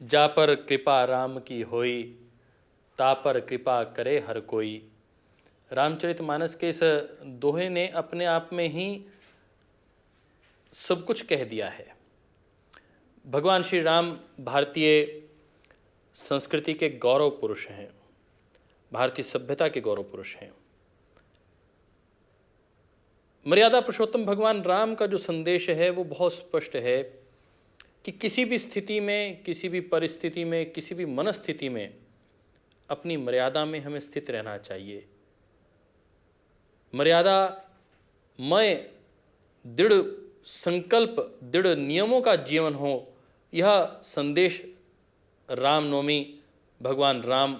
जा पर कृपा राम की होई, ता पर कृपा करे हर कोई। रामचरितमानस के इस दोहे ने अपने आप में ही सब कुछ कह दिया है। भगवान श्री राम भारतीय संस्कृति के गौरव पुरुष हैं, भारतीय सभ्यता के गौरव पुरुष हैं। मर्यादा पुरुषोत्तम भगवान राम का जो संदेश है वो बहुत स्पष्ट है कि किसी भी स्थिति में, किसी भी परिस्थिति में, किसी भी मनस्थिति में अपनी मर्यादा में हमें स्थित रहना चाहिए। मर्यादा मय दृढ़ संकल्प, दृढ़ नियमों का जीवन हो, यह संदेश रामनवमी भगवान राम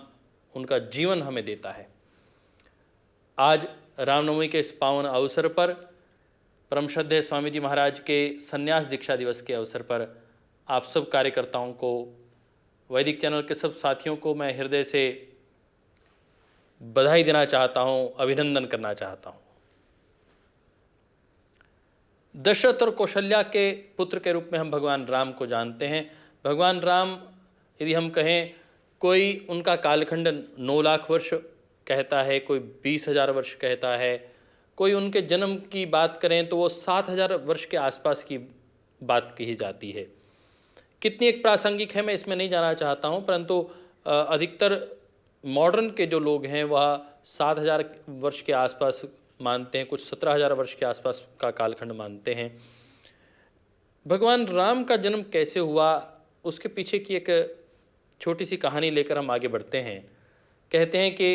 उनका जीवन हमें देता है। आज रामनवमी के इस पावन अवसर पर, परम श्रद्धेय स्वामी जी महाराज के संन्यास दीक्षा दिवस के अवसर पर आप सब कार्यकर्ताओं को, वैदिक चैनल के सब साथियों को मैं हृदय से बधाई देना चाहता हूँ, अभिनंदन करना चाहता हूँ। दशरथ और कौशल्या के पुत्र के रूप में हम भगवान राम को जानते हैं। भगवान राम, यदि हम कहें, कोई उनका कालखंड 9 लाख वर्ष कहता है, कोई 20,000 वर्ष कहता है, कोई उनके जन्म की बात करें तो वो 7,000 वर्ष के आसपास की बात कही जाती है। कितनी एक प्रासंगिक है मैं इसमें नहीं जाना चाहता हूँ, परंतु अधिकतर मॉडर्न के जो लोग हैं वह 7,000 वर्ष के आसपास मानते हैं, कुछ 17,000 वर्ष के आसपास का कालखंड मानते हैं। भगवान राम का जन्म कैसे हुआ, उसके पीछे की एक छोटी सी कहानी लेकर हम आगे बढ़ते हैं। कहते हैं कि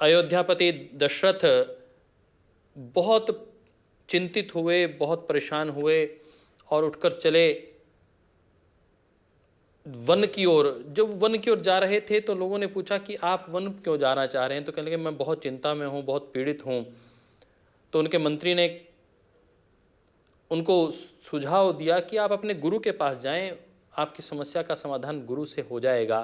अयोध्यापति दशरथ बहुत चिंतित हुए, बहुत परेशान हुए और उठकर चले वन की ओर। जब वन की ओर जा रहे थे तो लोगों ने पूछा कि आप वन क्यों जाना चाह रहे हैं, तो कहने लगे मैं बहुत चिंता में हूँ, बहुत पीड़ित हूँ। तो उनके मंत्री ने उनको सुझाव दिया कि आप अपने गुरु के पास जाएं, आपकी समस्या का समाधान गुरु से हो जाएगा।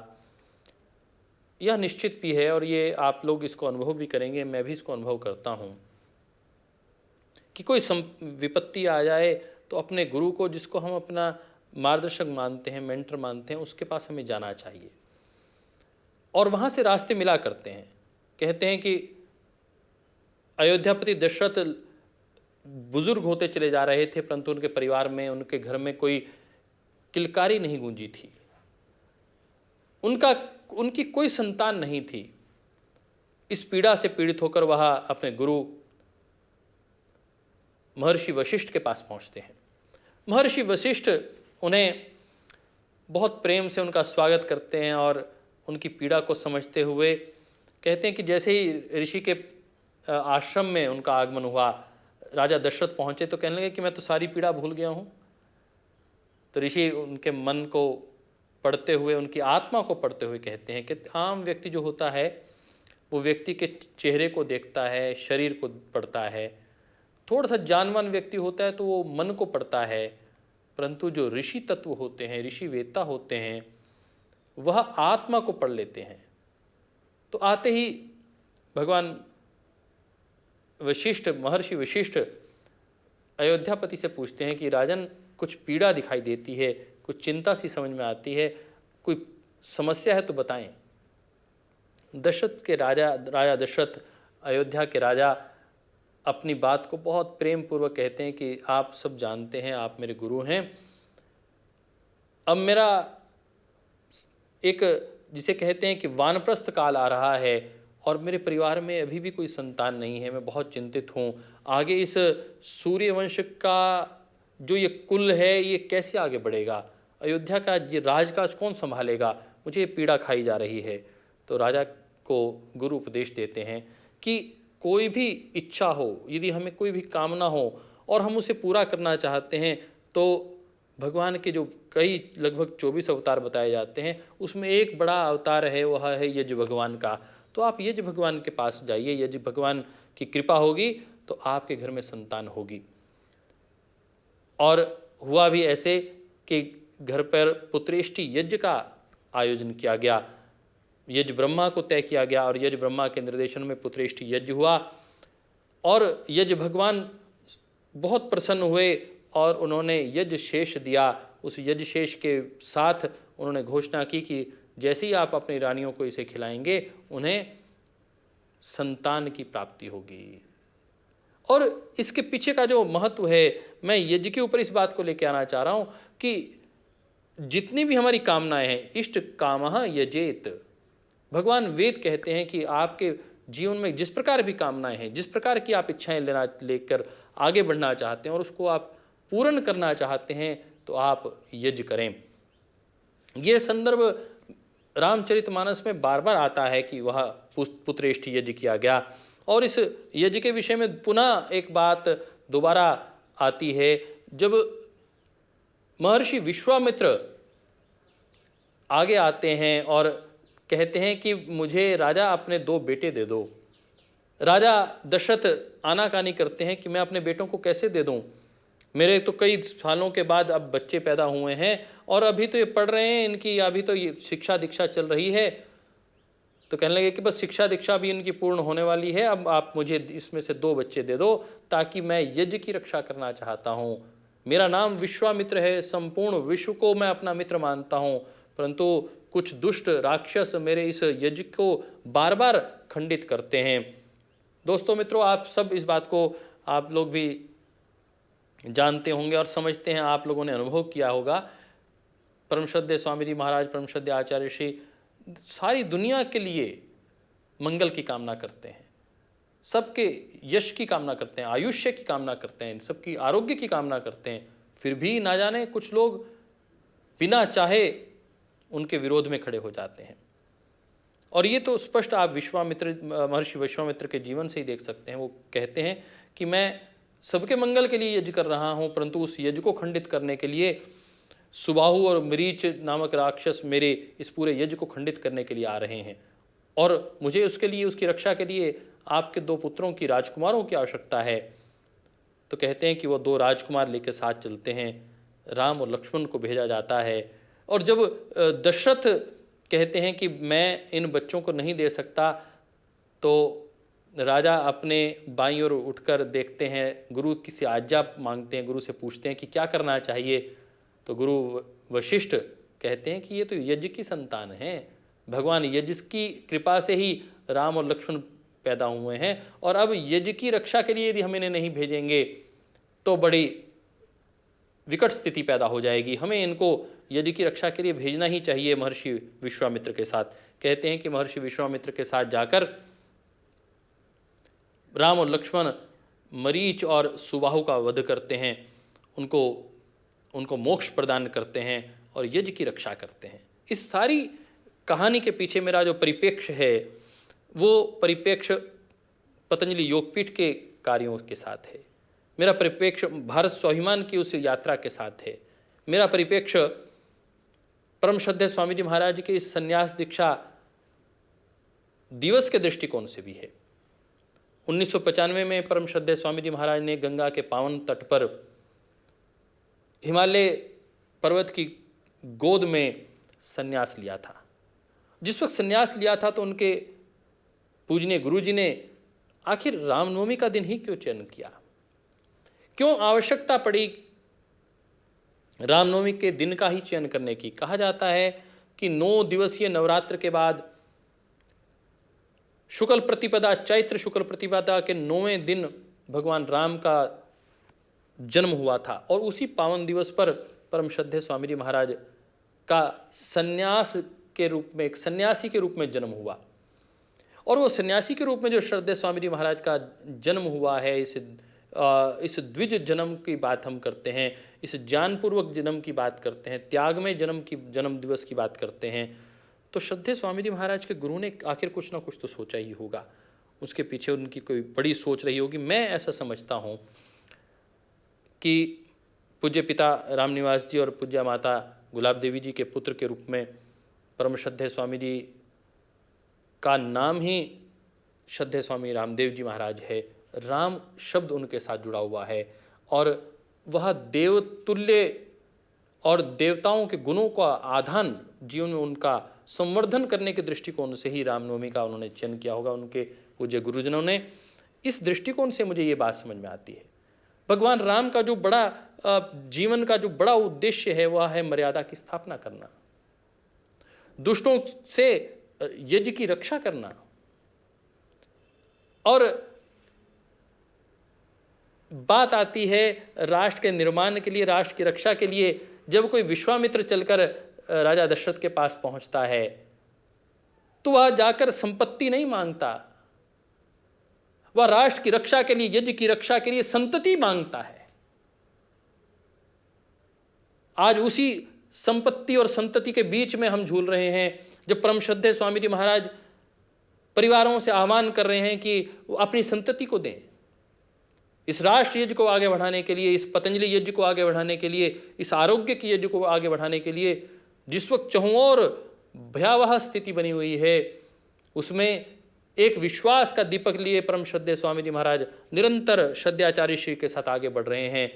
यह निश्चित भी है और ये आप लोग इसको अनुभव भी करेंगे, मैं भी इसको अनुभव करता हूँ कि कोई विपत्ति आ जाए तो अपने गुरु को, जिसको हम अपना मार्गदर्शक मानते हैं, मेंटर मानते हैं, उसके पास हमें जाना चाहिए और वहाँ से रास्ते मिला करते हैं। कहते हैं कि अयोध्यापति दशरथ बुजुर्ग होते चले जा रहे थे, परंतु उनके परिवार में, उनके घर में कोई किलकारी नहीं गूंजी थी, उनकी कोई संतान नहीं थी। इस पीड़ा से पीड़ित होकर वह अपने गुरु महर्षि वशिष्ठ के पास पहुंचते हैं। महर्षि वशिष्ठ उन्हें बहुत प्रेम से उनका स्वागत करते हैं और उनकी पीड़ा को समझते हुए कहते हैं कि जैसे ही ऋषि के आश्रम में उनका आगमन हुआ, राजा दशरथ पहुँचे तो कहने लगे कि मैं तो सारी पीड़ा भूल गया हूँ। तो ऋषि उनके मन को पढ़ते हुए, उनकी आत्मा को पढ़ते हुए कहते हैं कि आम व्यक्ति जो होता है वो व्यक्ति के चेहरे को देखता है, शरीर को पढ़ता है। थोड़ा सा जानवान व्यक्ति होता है तो वो मन को पढ़ता है, परंतु जो ऋषि तत्व होते हैं, ऋषि वेत्ता होते हैं, वह आत्मा को पढ़ लेते हैं। तो आते ही भगवान वशिष्ठ, महर्षि वशिष्ठ अयोध्यापति से पूछते हैं कि राजन, कुछ पीड़ा दिखाई देती है, कुछ चिंता सी समझ में आती है, कोई समस्या है तो बताएं। दशरथ के राजा दशरथ, अयोध्या के राजा, अपनी बात को बहुत प्रेम पूर्वक कहते हैं कि आप सब जानते हैं, आप मेरे गुरु हैं। अब मेरा एक, जिसे कहते हैं कि वानप्रस्थ काल आ रहा है और मेरे परिवार में अभी भी कोई संतान नहीं है, मैं बहुत चिंतित हूँ। आगे इस सूर्यवंश का जो ये कुल है ये कैसे आगे बढ़ेगा, अयोध्या का ये राजकाज कौन संभालेगा, मुझे ये पीड़ा खाई जा रही है। तो राजा को गुरु उपदेश देते हैं कि कोई भी इच्छा हो, यदि हमें कोई भी कामना हो और हम उसे पूरा करना चाहते हैं, तो भगवान के जो कई लगभग 24 अवतार बताए जाते हैं, उसमें एक बड़ा अवतार है, वह है यज भगवान का। तो आप यज भगवान के पास जाइए, यज भगवान की कृपा होगी तो आपके घर में संतान होगी। और हुआ भी ऐसे कि घर पर पुत्रेष्टि यज्ञ का आयोजन किया गया, यज्ञ ब्रह्मा को तय किया गया और यज्ञ ब्रह्मा के निर्देशन में पुत्रेष्टि यज्ञ हुआ और यज्ञ भगवान बहुत प्रसन्न हुए और उन्होंने यज्ञ शेष दिया। उस यज्ञ शेष के साथ उन्होंने घोषणा की कि जैसे ही आप अपनी रानियों को इसे खिलाएंगे उन्हें संतान की प्राप्ति होगी। और इसके पीछे का जो महत्व है, मैं यज्ञ के ऊपर इस बात को लेकर आना चाह रहा हूं कि जितनी भी हमारी कामनाएं हैं, इष्ट कामः यजेत। भगवान वेद कहते हैं कि आपके जीवन में जिस प्रकार भी कामनाएं हैं, जिस प्रकार की आप इच्छाएं लेकर आगे बढ़ना चाहते हैं और उसको आप पूर्ण करना चाहते हैं, तो आप यज्ञ करें। यह संदर्भ रामचरितमानस में बार बार आता है कि वह पुत्रेष्टि यज्ञ किया गया। और इस यज्ञ के विषय में पुनः एक बात दोबारा आती है, जब महर्षि विश्वामित्र आगे आते हैं और कहते हैं कि मुझे राजा अपने 2 बेटे दे दो। राजा दशरथ आनाकानी करते हैं कि मैं अपने बेटों को कैसे दे दूं, मेरे तो कई सालों के बाद अब बच्चे पैदा हुए हैं और अभी तो ये पढ़ रहे हैं, इनकी अभी तो ये शिक्षा दीक्षा चल रही है। तो कहने लगे कि बस शिक्षा दीक्षा भी इनकी पूर्ण होने वाली है, अब आप मुझे इसमें से 2 बच्चे दे दो ताकि मैं यज्ञ की रक्षा करना चाहता हूँ। मेरा नाम विश्वामित्र है, संपूर्ण विश्व को मैं अपना मित्र मानता हूँ, परंतु कुछ दुष्ट राक्षस मेरे इस यज्ञ को बार बार खंडित करते हैं। दोस्तों मित्रों, आप सब इस बात को आप लोग भी जानते होंगे और समझते हैं, आप लोगों ने अनुभव किया होगा। परम श्रद्धेय स्वामी जी महाराज, परम श्रद्धेय आचार्य श्री सारी दुनिया के लिए मंगल की कामना करते हैं, सबके यश की कामना करते हैं, आयुष्य की कामना करते हैं, सबकी आरोग्य की कामना करते हैं। फिर भी ना जाने कुछ लोग बिना चाहे उनके विरोध में खड़े हो जाते हैं। और ये तो स्पष्ट आप महर्षि विश्वामित्र के जीवन से ही देख सकते हैं। वो कहते हैं कि मैं सबके मंगल के लिए यज्ञ कर रहा हूँ, परंतु उस यज्ञ को खंडित करने के लिए सुबाहु और मरीच नामक राक्षस मेरे इस पूरे यज्ञ को खंडित करने के लिए आ रहे हैं और मुझे उसके लिए, उसकी रक्षा के लिए आपके 2 पुत्रों की, राजकुमारों की आवश्यकता है। तो कहते हैं कि वो 2 राजकुमार लेकर साथ चलते हैं, राम और लक्ष्मण को भेजा जाता है। और जब दशरथ कहते हैं कि मैं इन बच्चों को नहीं दे सकता, तो राजा अपने बाईं ओर उठकर देखते हैं, गुरु किसी आज्ञा मांगते हैं, गुरु से पूछते हैं कि क्या करना चाहिए। तो गुरु वशिष्ठ कहते हैं कि ये तो यज्ञ की संतान है, भगवान यज्ञ की कृपा से ही राम और लक्ष्मण पैदा हुए हैं और अब यज्ञ की रक्षा के लिए यदि हम इन्हें नहीं भेजेंगे तो बड़ी विकट स्थिति पैदा हो जाएगी, हमें इनको यज्ञ की रक्षा के लिए भेजना ही चाहिए महर्षि विश्वामित्र के साथ। कहते हैं कि महर्षि विश्वामित्र के साथ जाकर राम और लक्ष्मण मरीच और सुबाहु का वध करते हैं, उनको मोक्ष प्रदान करते हैं और यज्ञ की रक्षा करते हैं। इस सारी कहानी के पीछे मेरा जो परिप्रेक्ष्य है वो परिप्रेक्ष्य पतंजलि योगपीठ के कार्यों के साथ है, मेरा परिप्रेक्ष्य भारत स्वाभिमान की उस यात्रा के साथ है, मेरा परिप्रेक्ष्य परम श्रद्धेय स्वामी जी महाराज के इस संन्यास दीक्षा दिवस के दृष्टिकोण से भी है। 1995 में परम श्रद्धेय स्वामी जी महाराज ने गंगा के पावन तट पर हिमालय पर्वत की गोद में संन्यास लिया था। जिस वक्त संन्यास लिया था तो उनके पूजनीय गुरुजी ने आखिर रामनवमी का दिन ही क्यों चयन किया, क्यों आवश्यकता पड़ी रामनवमी के दिन का ही चयन करने की। कहा जाता है कि 9 दिवसीय नवरात्र के बाद शुक्ल प्रतिपदा, चैत्र शुक्ल प्रतिपदा के 9वें दिन भगवान राम का जन्म हुआ था और उसी पावन दिवस पर परम श्रद्धेय स्वामी जी महाराज का सन्यास के रूप में, एक सन्यासी के रूप में जन्म हुआ। और वो सन्यासी के रूप में जो श्रद्धेय स्वामी जी महाराज का जन्म हुआ है, इस द्विज जन्म की बात हम करते हैं, इस ज्ञानपूर्वक जन्म की बात करते हैं, त्यागमय जन्म दिवस की बात करते हैं, तो श्रद्धेय स्वामी जी महाराज के गुरु ने आखिर कुछ ना कुछ तो सोचा ही होगा, उसके पीछे उनकी कोई बड़ी सोच रही होगी। मैं ऐसा समझता हूँ कि पूज्य पिता रामनिवास जी और पूज्य माता गुलाब देवी जी के पुत्र के रूप में परम श्रद्धेय स्वामी जी का नाम ही श्रद्धेय स्वामी रामदेव जी महाराज है। राम शब्द उनके साथ जुड़ा हुआ है और वह देवतुल्य और देवताओं के गुणों का आधान जीवन में उनका संवर्धन करने के दृष्टिकोण से ही रामनवमी का उन्होंने चयन किया होगा उनके पूज्य गुरुजनों ने। इस दृष्टिकोण से मुझे ये बात समझ में आती है। भगवान राम का जो बड़ा जीवन का जो बड़ा उद्देश्य है वह है मर्यादा की स्थापना करना, दुष्टों से यज्ञ की रक्षा करना। और बात आती है राष्ट्र के निर्माण के लिए, राष्ट्र की रक्षा के लिए, जब कोई विश्वामित्र चलकर राजा दशरथ के पास पहुंचता है तो वह जाकर संपत्ति नहीं मांगता, वह राष्ट्र की रक्षा के लिए, यज्ञ की रक्षा के लिए संतति मांगता है। आज उसी संपत्ति और संतति के बीच में हम झूल रहे हैं, जब परम श्रद्धेय स्वामी जी महाराज परिवारों से आह्वान कर रहे हैं कि वो अपनी संतति को दें, इस राष्ट्र यज्ञ को आगे बढ़ाने के लिए, इस पतंजलि यज्ञ को आगे बढ़ाने के लिए, इस आरोग्य की यज्ञ को आगे बढ़ाने के लिए। जिस वक्त चहुओर भयावह स्थिति बनी हुई है, उसमें एक विश्वास का दीपक लिए परम श्रद्धेय स्वामी जी महाराज निरंतर श्रद्धाचार्य श्री के साथ आगे बढ़ रहे हैं।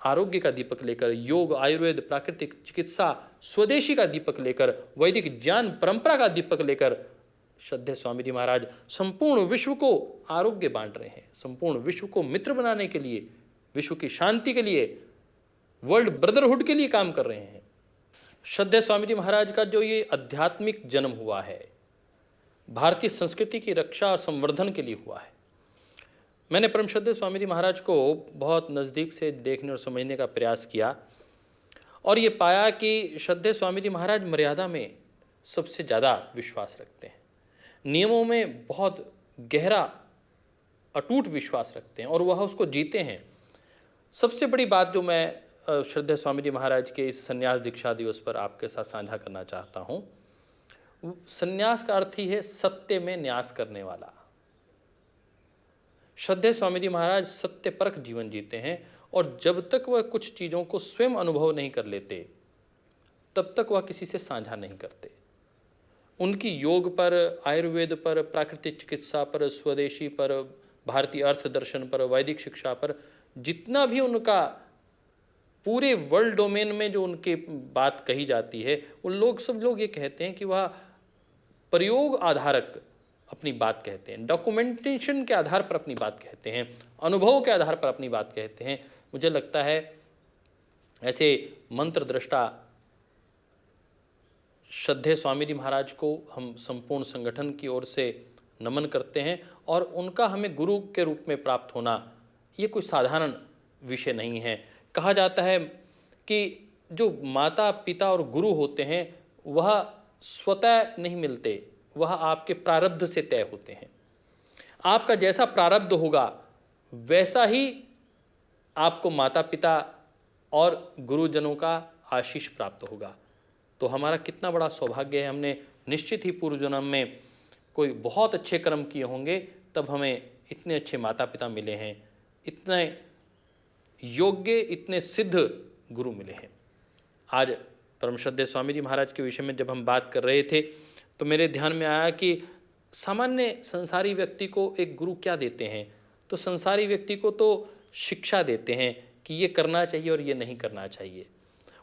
आरोग्य का दीपक लेकर, योग, आयुर्वेद, प्राकृतिक चिकित्सा, स्वदेशी का दीपक लेकर, वैदिक ज्ञान परंपरा का दीपक लेकर श्रद्धेय स्वामी जी महाराज संपूर्ण विश्व को आरोग्य बांट रहे हैं, संपूर्ण विश्व को मित्र बनाने के लिए, विश्व की शांति के लिए, वर्ल्ड ब्रदरहुड के लिए काम कर रहे हैं। श्रद्धेय स्वामी जी महाराज का जो ये आध्यात्मिक जन्म हुआ है, भारतीय संस्कृति की रक्षा और संवर्धन के लिए हुआ है। मैंने परम श्रद्धेय स्वामी जी महाराज को बहुत नज़दीक से देखने और समझने का प्रयास किया और ये पाया कि श्रद्धेय स्वामी जी महाराज मर्यादा में सबसे ज़्यादा विश्वास रखते हैं, नियमों में बहुत गहरा अटूट विश्वास रखते हैं और वह उसको जीते हैं। सबसे बड़ी बात जो मैं श्रद्धेय स्वामी जी महाराज के इस संन्यास दीक्षा दिवस पर आपके साथ साझा करना चाहता हूँ, संन्यास का अर्थ ही है सत्य में न्यास करने वाला। श्रद्धेय स्वामी जी महाराज सत्यपरक जीवन जीते हैं और जब तक वह कुछ चीज़ों को स्वयं अनुभव नहीं कर लेते तब तक वह किसी से साझा नहीं करते। उनकी योग पर, आयुर्वेद पर, प्राकृतिक चिकित्सा पर, स्वदेशी पर, भारतीय अर्थ दर्शन पर, वैदिक शिक्षा पर जितना भी उनका पूरे वर्ल्ड डोमेन में जो उनकी बात कही जाती है, उन लोग सब लोग ये कहते हैं कि वह प्रयोग आधारक अपनी बात कहते हैं, डॉक्यूमेंटेशन के आधार पर अपनी बात कहते हैं, अनुभव के आधार पर अपनी बात कहते हैं। मुझे लगता है ऐसे मंत्र दृष्टा श्रद्धेय स्वामी जी महाराज को हम संपूर्ण संगठन की ओर से नमन करते हैं और उनका हमें गुरु के रूप में प्राप्त होना ये कोई साधारण विषय नहीं है। कहा जाता है कि जो माता पिता और गुरु होते हैं वह स्वतः नहीं मिलते, वह आपके प्रारब्ध से तय होते हैं। आपका जैसा प्रारब्ध होगा वैसा ही आपको माता पिता और गुरुजनों का आशीष प्राप्त होगा। तो हमारा कितना बड़ा सौभाग्य है, हमने निश्चित ही पूर्व जन्म में कोई बहुत अच्छे कर्म किए होंगे तब हमें इतने अच्छे माता पिता मिले हैं, इतने योग्य, इतने सिद्ध गुरु मिले हैं। आज परम श्रद्धेय स्वामी जी महाराज के विषय में जब हम बात कर रहे थे तो मेरे ध्यान में आया कि सामान्य संसारी व्यक्ति को एक गुरु क्या देते हैं, तो संसारी व्यक्ति को तो शिक्षा देते हैं कि ये करना चाहिए और ये नहीं करना चाहिए।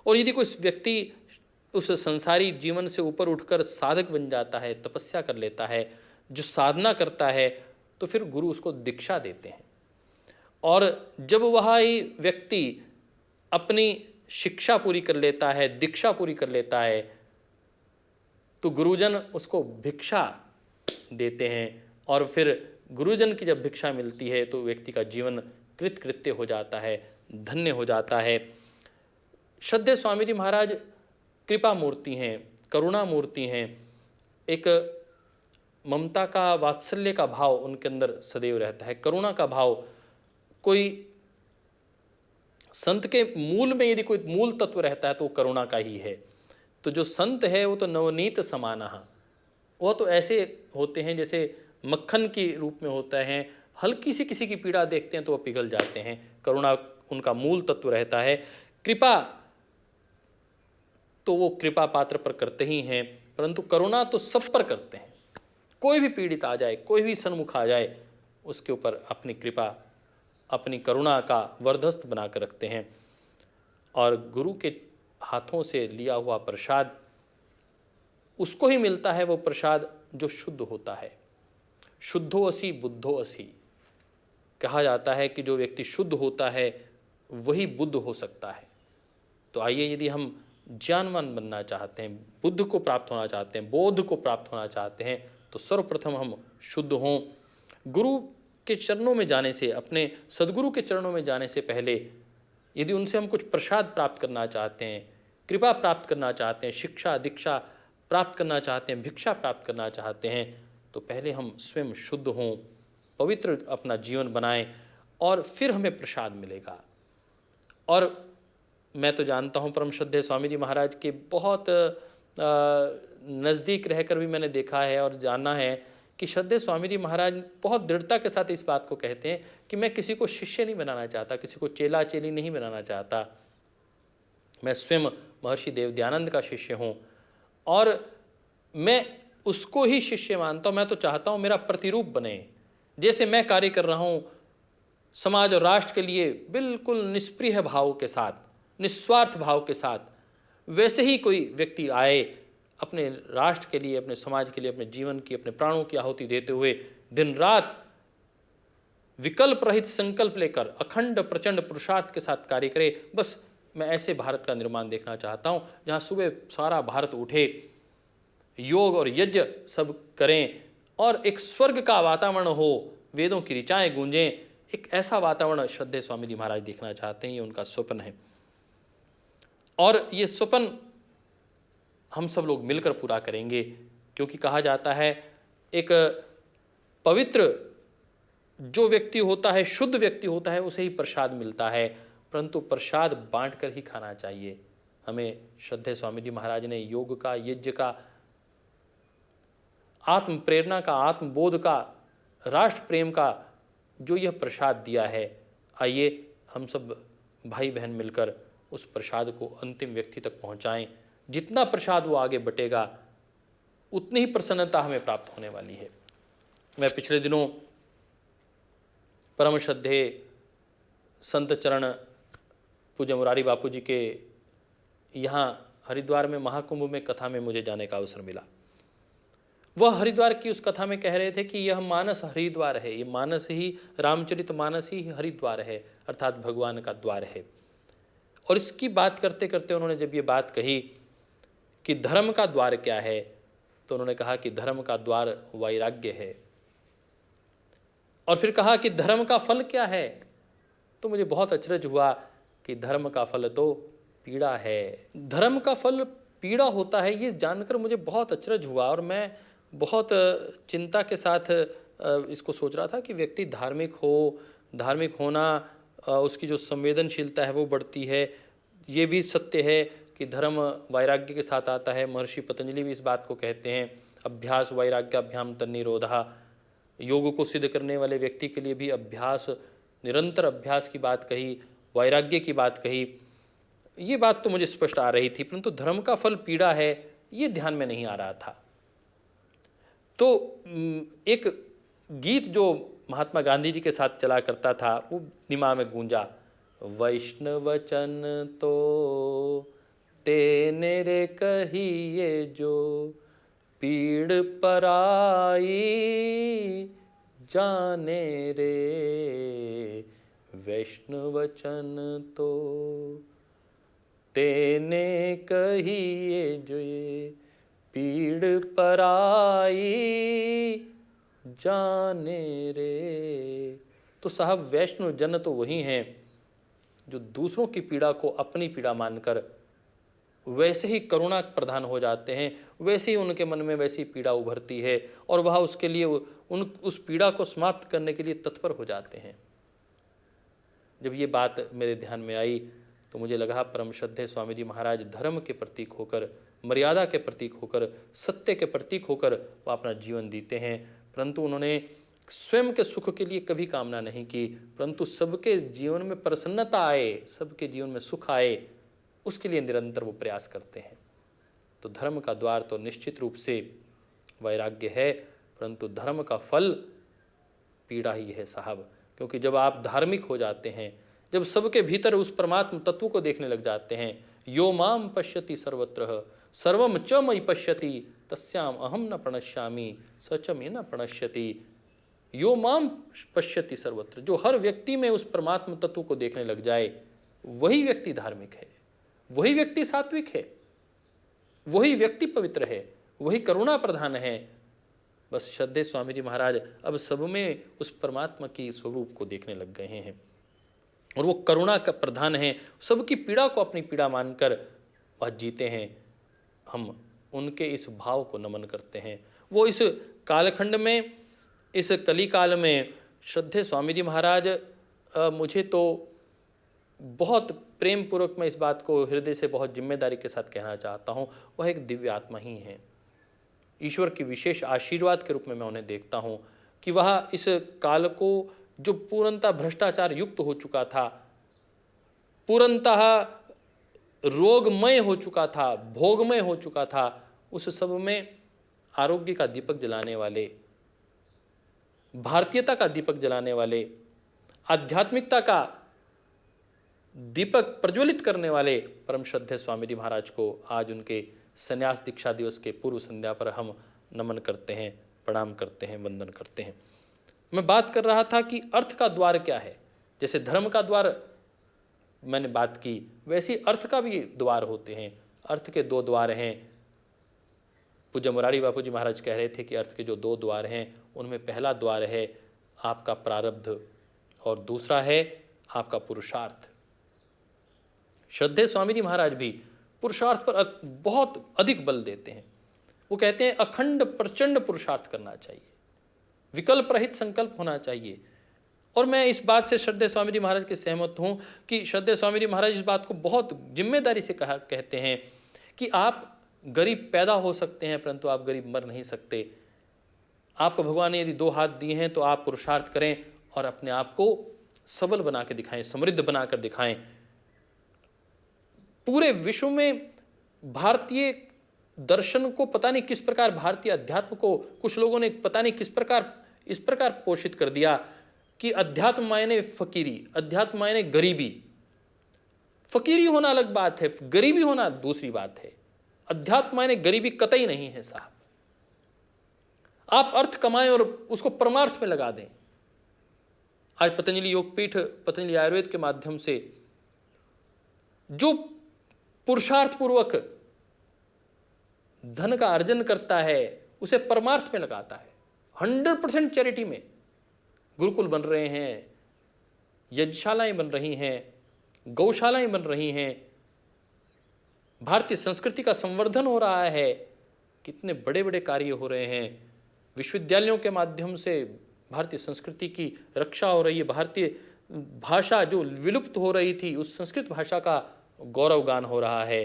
और यदि कोई व्यक्ति उस संसारी जीवन से ऊपर उठकर साधक बन जाता है, तपस्या कर लेता है, जो साधना करता है, तो फिर गुरु उसको दीक्षा देते हैं। और जब वह व्यक्ति अपनी शिक्षा पूरी कर लेता है, दीक्षा पूरी कर लेता है, तो गुरुजन उसको भिक्षा देते हैं और फिर गुरुजन की जब भिक्षा मिलती है तो व्यक्ति का जीवन कृतकृत्य हो जाता है, धन्य हो जाता है। श्रद्धेय स्वामी जी महाराज कृपा मूर्ति हैं, करुणा मूर्ति हैं, एक ममता का, वात्सल्य का भाव उनके अंदर सदैव रहता है, करुणा का भाव। कोई संत के मूल में यदि कोई मूल तत्व रहता है तो वो करुणा का ही है। तो जो संत है वो तो नवनीत समानः, वह तो ऐसे होते हैं जैसे मक्खन के रूप में होता है, हल्की सी किसी की पीड़ा देखते हैं तो वह पिघल जाते हैं। करुणा उनका मूल तत्व रहता है। कृपा तो वो कृपा पात्र पर करते ही हैं, परंतु करुणा तो सब पर करते हैं। कोई भी पीड़ित आ जाए, कोई भी सन्मुख आ जाए, उसके ऊपर अपनी कृपा अपनी करुणा का वरदस्त बना कर रखते हैं। और गुरु के हाथों से लिया हुआ प्रसाद उसको ही मिलता है, वो प्रसाद जो शुद्ध होता है। शुद्धो असि बुद्धो असि, कहा जाता है कि जो व्यक्ति शुद्ध होता है वही बुद्ध हो सकता है। तो आइए, यदि हम ज्ञानवान बनना चाहते हैं, बुद्ध को प्राप्त होना चाहते हैं, बोध को प्राप्त होना चाहते हैं, तो सर्वप्रथम हम शुद्ध हों। गुरु के चरणों में जाने से, अपने सदगुरु के चरणों में जाने से पहले यदि उनसे हम कुछ प्रसाद प्राप्त करना चाहते हैं, कृपा प्राप्त करना चाहते हैं, शिक्षा दीक्षा प्राप्त करना चाहते हैं, भिक्षा प्राप्त करना चाहते हैं, तो पहले हम स्वयं शुद्ध हों, पवित्र अपना जीवन बनाएं, और फिर हमें प्रसाद मिलेगा। और मैं तो जानता हूँ, परम श्रद्धेय स्वामी जी महाराज के बहुत नज़दीक रहकर भी मैंने देखा है और जाना है कि श्रद्धेय स्वामी जी महाराज बहुत दृढ़ता के साथ इस बात को कहते हैं कि मैं किसी को शिष्य नहीं बनाना चाहता, किसी को चेला चेली नहीं बनाना चाहता, मैं स्वयं महर्षि देवदयानंद का शिष्य हूँ और मैं उसको ही शिष्य मानता हूँ। मैं तो चाहता हूँ मेरा प्रतिरूप बने, जैसे मैं कार्य कर रहा हूँ समाज और राष्ट्र के लिए बिल्कुल निष्प्रिय भाव के साथ, निस्वार्थ भाव के साथ, वैसे ही कोई व्यक्ति आए अपने राष्ट्र के लिए, अपने समाज के लिए, अपने जीवन की, अपने प्राणों की आहुति देते हुए दिन रात विकल्प रहित संकल्प लेकर अखंड प्रचंड पुरुषार्थ के साथ कार्य करे। बस मैं ऐसे भारत का निर्माण देखना चाहता हूँ जहाँ सुबह सारा भारत उठे, योग और यज्ञ सब करें और एक स्वर्ग का वातावरण हो, वेदों की ऋचाएँ गूंजें। एक ऐसा वातावरण श्रद्धेय स्वामी जी महाराज देखना चाहते हैं, ये उनका स्वप्न है। और ये स्वप्न हम सब लोग मिलकर पूरा करेंगे, क्योंकि कहा जाता है एक पवित्र जो व्यक्ति होता है, शुद्ध व्यक्ति होता है, उसे ही प्रसाद मिलता है, परंतु प्रसाद बांट कर ही खाना चाहिए। हमें श्रद्धेय स्वामी जी महाराज ने योग का, यज्ञ का, आत्म प्रेरणा का, आत्मबोध का, राष्ट्र प्रेम का जो यह प्रसाद दिया है, आइए हम सब भाई बहन मिलकर उस प्रसाद को अंतिम व्यक्ति तक पहुंचाएं। जितना प्रसाद वो आगे बटेगा उतनी ही प्रसन्नता हमें प्राप्त होने वाली है। मैं पिछले दिनों परम श्रद्धेय संत चरण पूज्य मुरारी बापू जी के यहाँ हरिद्वार में महाकुंभ में कथा में मुझे जाने का अवसर मिला। वह हरिद्वार की उस कथा में कह रहे थे कि यह मानस हरिद्वार है, ये मानस ही, रामचरित मानस ही हरिद्वार है, अर्थात भगवान का द्वार है। और इसकी बात करते करते उन्होंने जब ये बात कही कि धर्म का द्वार क्या है, तो उन्होंने कहा कि धर्म का द्वार वैराग्य है। और फिर कहा कि धर्म का फल क्या है, तो मुझे बहुत अचरज हुआ कि धर्म का फल तो पीड़ा है। धर्म का फल पीड़ा होता है, ये जानकर मुझे बहुत अचरज हुआ और मैं बहुत चिंता के साथ इसको सोच रहा था कि व्यक्ति धार्मिक हो, धार्मिक होना, उसकी जो संवेदनशीलता है वो बढ़ती है। ये भी सत्य है कि धर्म वैराग्य के साथ आता है। महर्षि पतंजलि भी इस बात को कहते हैं, अभ्यास वैराग्याभ्याम तन्निरोधः। योग को सिद्ध करने वाले व्यक्ति के लिए भी अभ्यास, निरंतर अभ्यास की बात कही, वैराग्य की बात कही। ये बात तो मुझे स्पष्ट आ रही थी, परंतु धर्म का फल पीड़ा है, ये ध्यान में नहीं आ रहा था। तो एक गीत जो महात्मा गांधी जी के साथ चला करता था वो दिमाग में गूंजा, वैष्णवचन तो तेने रे कहिए जो पीड़ पराई जाने रे, वैष्णवचन तो तेने कहिए जो ये पीड़ पराई जाने रे। तो साहब वैष्णव जन तो वही हैं जो दूसरों की पीड़ा को अपनी पीड़ा मानकर वैसे ही करुणा प्रधान हो जाते हैं, वैसे ही उनके मन में वैसी पीड़ा उभरती है और वह उसके लिए उस पीड़ा को समाप्त करने के लिए तत्पर हो जाते हैं। जब ये बात मेरे ध्यान में आई तो मुझे लगा परम श्रद्धेय स्वामी जी महाराज धर्म के प्रतीक होकर, मर्यादा के प्रतीक होकर, सत्य के प्रतीक होकर वह अपना जीवन जीते हैं, परंतु उन्होंने स्वयं के सुख के लिए कभी कामना नहीं की, परंतु सबके जीवन में प्रसन्नता आए, सबके जीवन में सुख आए, उसके लिए निरंतर वो प्रयास करते हैं। तो धर्म का द्वार तो निश्चित रूप से वैराग्य है, परंतु धर्म का फल पीड़ा ही है साहब। क्योंकि जब आप धार्मिक हो जाते हैं, जब सबके भीतर उस परमात्म तत्व को देखने लग जाते हैं, यो माम पश्यति सर्वत्र सर्वम च मयि पश्यति तस्याम अहम न प्रणश्यामि स च मे न प्रणश्यति। यो माम पश्यति सर्वत्र, जो हर व्यक्ति में उस परमात्म तत्व को देखने लग जाए, वही व्यक्ति धार्मिक है, वही व्यक्ति सात्विक है, वही व्यक्ति पवित्र है, वही करुणा प्रधान है। बस श्रद्धेय स्वामी जी महाराज अब सब में उस परमात्मा की स्वरूप को देखने लग गए हैं और वो करुणा का प्रधान है, सबकी पीड़ा को अपनी पीड़ा मानकर वह जीते हैं। हम उनके इस भाव को नमन करते हैं। वो इस कालखंड में, इस कली काल में श्रद्धेय स्वामी जी महाराज मुझे तो बहुत प्रेम पूर्वक मैं इस बात को हृदय से बहुत जिम्मेदारी के साथ कहना चाहता हूँ, वह एक दिव्य आत्मा ही है। ईश्वर की विशेष आशीर्वाद के रूप में मैं उन्हें देखता हूँ कि वह इस काल को जो पूर्णतः भ्रष्टाचार युक्त हो चुका था, पूर्णतः रोगमय हो चुका था, भोगमय हो चुका था, उस सब में आरोग्य का दीपक जलाने वाले, भारतीयता का दीपक जलाने वाले, आध्यात्मिकता का दीपक प्रज्वलित करने वाले परम श्रद्धेय स्वामी जी महाराज को आज उनके संन्यास दीक्षा दिवस के पूर्व संध्या पर हम नमन करते हैं, प्रणाम करते हैं, वंदन करते हैं। मैं बात कर रहा था कि अर्थ का द्वार क्या है। जैसे धर्म का द्वार मैंने बात की, वैसे अर्थ का भी द्वार होते हैं। अर्थ के दो द्वार हैं। पूज्य मुरारी बापू जी महाराज कह रहे थे कि अर्थ के जो दो द्वार हैं, उनमें पहला द्वार है आपका प्रारब्ध और दूसरा है आपका पुरुषार्थ। श्रद्धेय स्वामी जी महाराज भी पुरुषार्थ पर बहुत अधिक बल देते हैं। वो कहते हैं अखंड प्रचंड पुरुषार्थ करना चाहिए, विकल्प रहित संकल्प होना चाहिए। और मैं इस बात से श्रद्धेय स्वामी जी महाराज के सहमत हूँ कि श्रद्धेय स्वामी जी महाराज इस बात को बहुत जिम्मेदारी से कहते हैं कि आप गरीब पैदा हो सकते हैं परंतु आप गरीब मर नहीं सकते। आपको भगवान ने यदि दो हाथ दिए हैं तो आप पुरुषार्थ करें और अपने आप को सबल बना के दिखाएं, समृद्ध बनाकर दिखाएं। पूरे विश्व में भारतीय दर्शन को पता नहीं किस प्रकार, भारतीय अध्यात्म को कुछ लोगों ने पता नहीं किस प्रकार इस प्रकार पोषित कर दिया कि अध्यात्म मायने फकीरी, अध्यात्म मायने गरीबी। फकीरी होना अलग बात है, गरीबी होना दूसरी बात है। अध्यात्म मायने गरीबी कतई नहीं है साहब। आप अर्थ कमाएं और उसको परमार्थ में लगा दें। आज पतंजलि योगपीठ, पतंजलि आयुर्वेद के माध्यम से जो पुरुषार्थ पूर्वक धन का अर्जन करता है उसे परमार्थ में लगाता है। 100% चैरिटी में गुरुकुल बन रहे हैं, यज्ञशालाएं बन रही हैं, गौशालाएं बन रही हैं, भारतीय संस्कृति का संवर्धन हो रहा है, कितने बड़े बड़े कार्य हो रहे हैं। विश्वविद्यालयों के माध्यम से भारतीय संस्कृति की रक्षा हो रही है। भारतीय भाषा जो विलुप्त हो रही थी, उस संस्कृत भाषा का गौरवगान हो रहा है।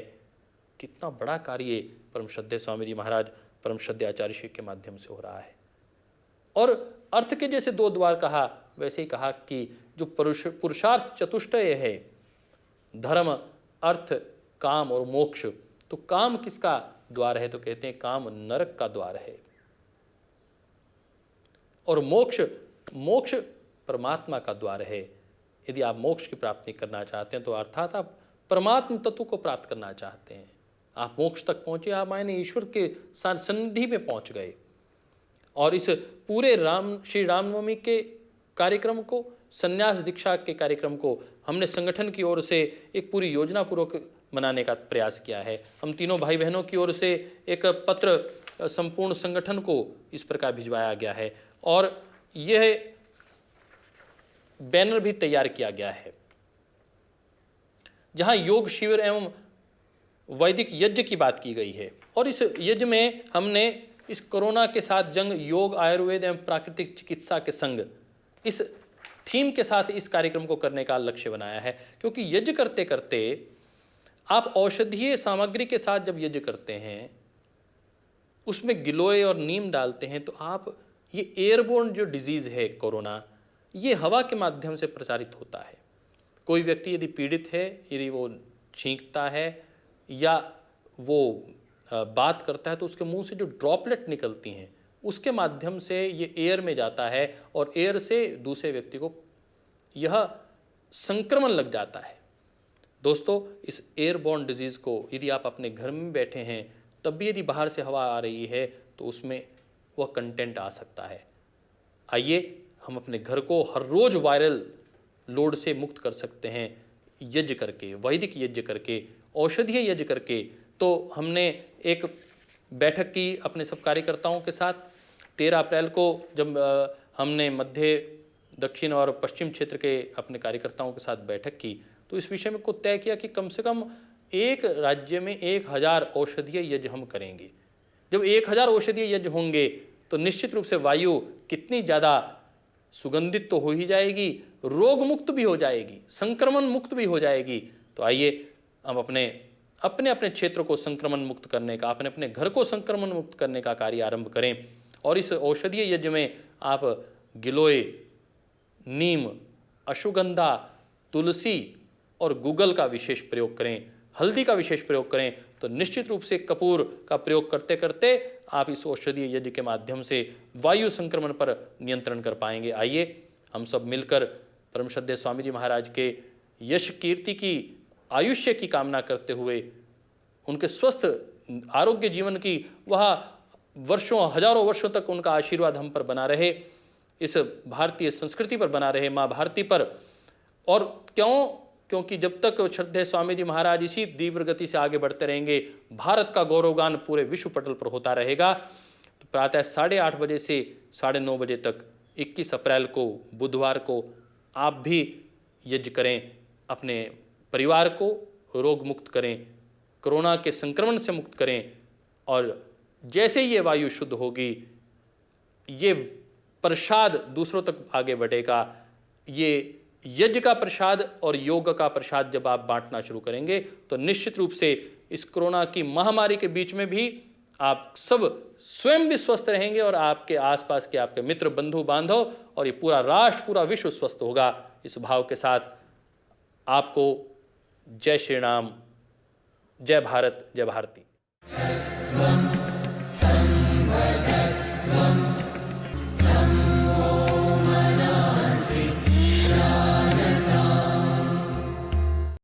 कितना बड़ा कार्य परम श्रद्धेय स्वामी जी महाराज, परम श्रद्धेय आचार्य श्री के माध्यम से हो रहा है। और अर्थ के जैसे दो द्वार कहा, वैसे ही कहा कि जो पुरुषार्थ चतुष्टय है, धर्म, अर्थ, काम और मोक्ष। तो काम किसका द्वार है? तो कहते हैं काम नरक का द्वार है। और मोक्ष, मोक्ष परमात्मा का द्वार है। यदि आप मोक्ष की प्राप्ति करना चाहते हैं तो अर्थात आप परमात्म तत्व को प्राप्त करना चाहते हैं, आप मोक्ष तक पहुंचे, आप मायने ईश्वर के सन्निधि में पहुंच गए। और इस पूरे श्री रामनवमी के कार्यक्रम को, संन्यास दीक्षा के कार्यक्रम को हमने संगठन की ओर से एक पूरी योजना पूर्वक मनाने का प्रयास किया है। हम तीनों भाई बहनों की ओर से एक पत्र संपूर्ण संगठन को इस प्रकार भिजवाया गया है और यह बैनर भी तैयार किया गया है जहां योग शिविर एवं वैदिक यज्ञ की बात की गई है। और इस यज्ञ में हमने इस कोरोना के साथ जंग, योग, आयुर्वेद एवं प्राकृतिक चिकित्सा के संग, इस थीम के साथ इस कार्यक्रम को करने का लक्ष्य बनाया है। क्योंकि यज्ञ करते करते आप औषधीय सामग्री के साथ जब यज्ञ करते हैं, उसमें गिलोय और नीम डालते हैं, तो आप ये एयरबोर्न जो डिजीज़ है कोरोना, ये हवा के माध्यम से प्रचारित होता है। कोई व्यक्ति यदि पीड़ित है, यदि वो छींकता है या वो बात करता है, तो उसके मुंह से जो ड्रॉपलेट निकलती हैं उसके माध्यम से ये एयर में जाता है और एयर से दूसरे व्यक्ति को यह संक्रमण लग जाता है। दोस्तों, इस एयरबॉर्न डिजीज़ को यदि आप अपने घर में बैठे हैं तब भी यदि बाहर से हवा आ रही है तो उसमें वह कंटेंट आ सकता है। आइए हम अपने घर को हर रोज़ वायरल लोड से मुक्त कर सकते हैं यज्ञ करके, वैदिक यज्ञ करके, औषधीय यज्ञ करके। तो हमने एक बैठक की अपने सब कार्यकर्ताओं के साथ 13 अप्रैल को, जब हमने मध्य, दक्षिण और पश्चिम क्षेत्र के अपने कार्यकर्ताओं के साथ बैठक की, तो इस विषय में को तय किया कि कम से कम एक राज्य में 1000 औषधीय यज्ञ हम करेंगे। जब 1000 औषधीय यज्ञ होंगे तो निश्चित रूप से वायु कितनी ज़्यादा सुगंधित तो हो ही जाएगी, रोग मुक्त भी हो जाएगी, संक्रमण मुक्त भी हो जाएगी। तो आइए हम अपने अपने क्षेत्र को संक्रमण मुक्त करने का, अपने अपने घर को संक्रमण मुक्त करने का कार्य आरंभ करें। और इस औषधीय यज्ञ में आप गिलोय, नीम, अश्वगंधा, तुलसी और गूगल का विशेष प्रयोग करें, हल्दी का विशेष प्रयोग करें। तो निश्चित रूप से कपूर का प्रयोग करते करते आप इस औषधीय यज्ञ के माध्यम से वायु संक्रमण पर नियंत्रण कर पाएंगे। आइए हम सब मिलकर परम श्रद्धेय स्वामी जी महाराज के यश कीर्ति की, आयुष्य की कामना करते हुए, उनके स्वस्थ आरोग्य जीवन की, वह वर्षों, हजारों वर्षों तक उनका आशीर्वाद हम पर बना रहे, इस भारतीय संस्कृति पर बना रहे, माँ भारती पर। और क्योंकि जब तक श्रद्धेय स्वामी जी महाराज इसी तीव्र गति से आगे बढ़ते रहेंगे, भारत का गौरवगान पूरे विश्व पटल पर होता रहेगा। तो प्रातः 8:30 बजे से 9:30 बजे तक 21 अप्रैल को बुधवार को आप भी यज्ञ करें, अपने परिवार को रोग मुक्त करें, कोरोना के संक्रमण से मुक्त करें। और जैसे ही ये वायु शुद्ध होगी, ये प्रसाद दूसरों तक आगे बढ़ेगा। ये यज्ञ का प्रसाद और योग का प्रसाद जब आप बांटना शुरू करेंगे तो निश्चित रूप से इस कोरोना की महामारी के बीच में भी आप सब स्वयं भी स्वस्थ रहेंगे और आपके आसपास के आपके मित्र, बंधु, बांधव और ये पूरा राष्ट्र, पूरा विश्व स्वस्थ होगा। इस भाव के साथ आपको जय श्री राम, जय भारत, जय भारती।